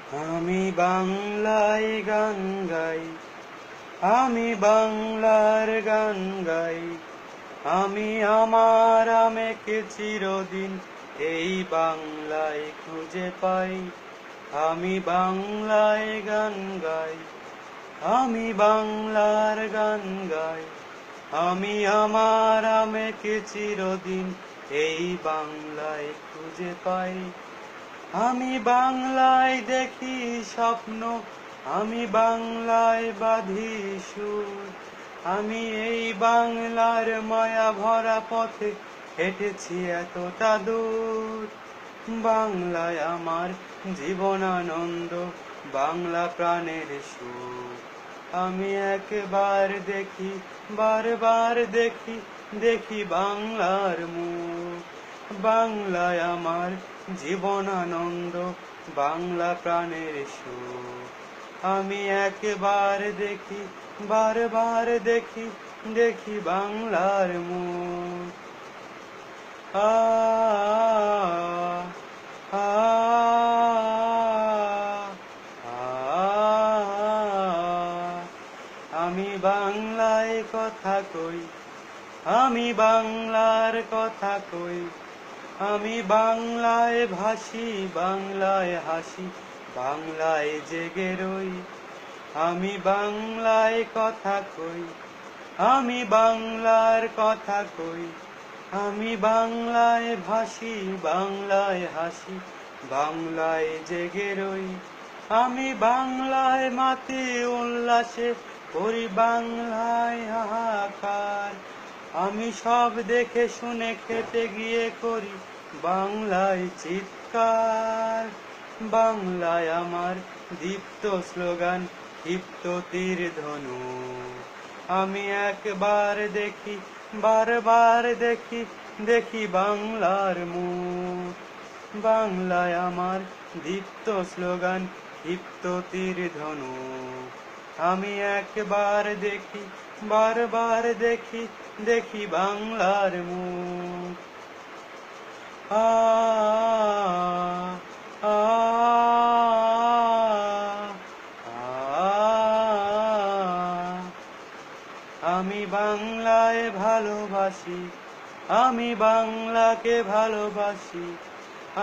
আমি বাংলায় গান গাই, আমি বাংলার গান গাই। আমি আমার আমেকে চিরদিন এই বাংলায় খুঁজে পাই। আমি বাংলায় গান গাই, আমি বাংলার গান গাই। আমি আমার আমেকে চিরদিন এই বাংলায় খুঁজে পাই। আমি বাংলায় দেখি স্বপ্ন, আমি বাংলায় বাঁধি সুর। আমি এই বাংলার মায়া ভরা পথে হেঁটেছি এতটা দূর। বাংলায় আমার জীবন আনন্দ, বাংলা প্রাণের সুর। আমি একবার দেখি, বারবার দেখি, দেখি বাংলার মুখ। বাংলায় আমার জীবন আনন্দ, বাংলা প্রাণের সুর। আমি একবার দেখি, বারবার দেখি, দেখি বাংলার মুখ। আ আ আমি বাংলায় কথা কই, আমি বাংলার কথা কই। আমি বাংলায় ভাসি, বাংলায় হাসি, বাংলায় জেগে রই। আমি বাংলায় কথা কই, আমি বাংলার কথা কই। আমি বাংলায় ভাসি, বাংলায় হাসি, বাংলায় জেগে রই। আমি বাংলায় মাতি উল্লাসে করি, বাংলায় হাহাকার। আমি সব দেখে শুনে খেতে গিয়ে করি বাংলায় চিৎকার। বাংলায় আমার দীপ্ত স্লোগান, ক্ষিপ্ত তীর ধনু। আমি একবার দেখি, বারবার দেখি, দেখি বাংলার মুখ। বাংলায় আমার দীপ্ত স্লোগান, ক্ষিপ্ত তীর ধনু। আমি একবার দেখি, বারবার দেখি, দেখি বাংলার মুখ। আ আ আমি বাংলায় ভালোবাসি, আমি বাংলাকে ভালোবাসি।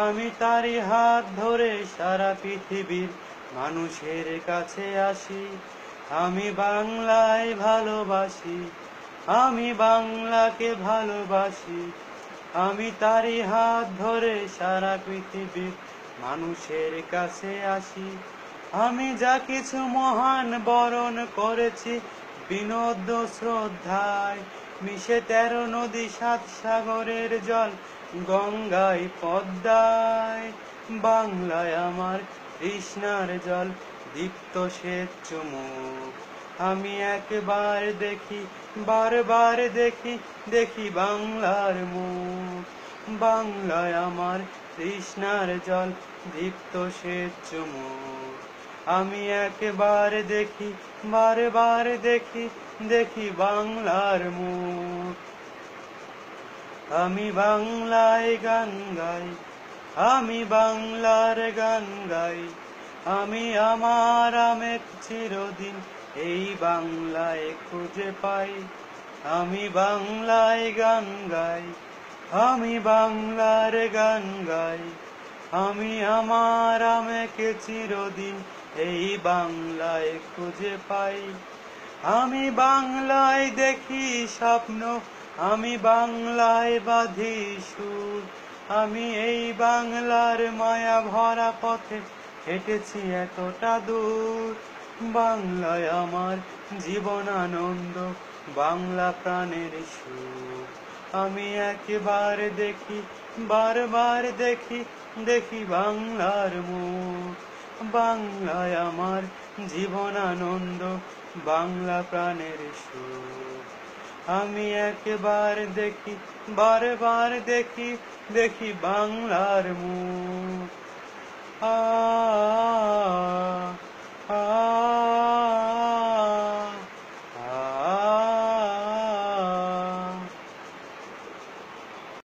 আমি তারই হাত ধরে সারা পৃথিবীর মানুষের কাছে আসি। আমি বাংলায় ভালোবাসি, আমি বাংলাকে ভালোবাসি। আমি তারই হাত ধরে সারা পৃথিবীর মানুষের কাছে আসি। আমি যা কিছু মহান বরণ করেছি বিনোদ শ্রদ্ধায়, মিশে 13 নদী 7 সাগরের জল, গঙ্গায় পদ্মায়। বাংলায় আমার তৃষ্ণার জল, দীপ্ত শ্বেত চুমুক। আমি একবার দেখি, বারবার দেখি, দেখি বাংলার মুখ। বাংলায় আমার তৃষ্ণার জল, দীপ্ত শ্বেত চুমুক। আমি একবার দেখি, বারবার দেখি, দেখি বাংলার মুখ। আমি বাংলায় গান গাই, আমি বাংলার গান গাই। আমি আমার আমেক চিরদিন এই বাংলায় খুঁজে পাই। আমি বাংলায় গান গাই, আমি বাংলার গান গাই। আমি আমার আমেকে চিরদিন এই বাংলায় খুঁজে পাই। আমি বাংলায় দেখি স্বপ্ন, আমি বাংলায় বাঁধি সুর। আমি এই বাংলার মায়া ভরা পথে হেঁটেছি এতটা দূর। বাংলায় আমার জীবন আনন্দ, বাংলা প্রাণের সুর। আমি একবার দেখি, বারবার দেখি, দেখি বাংলার মুখ। বাংলায় আমার জীবন আনন্দ, বাংলা প্রাণের সুর। আমি একবার দেখি, বারবার দেখি, দেখি বাংলার মুখ। আ আ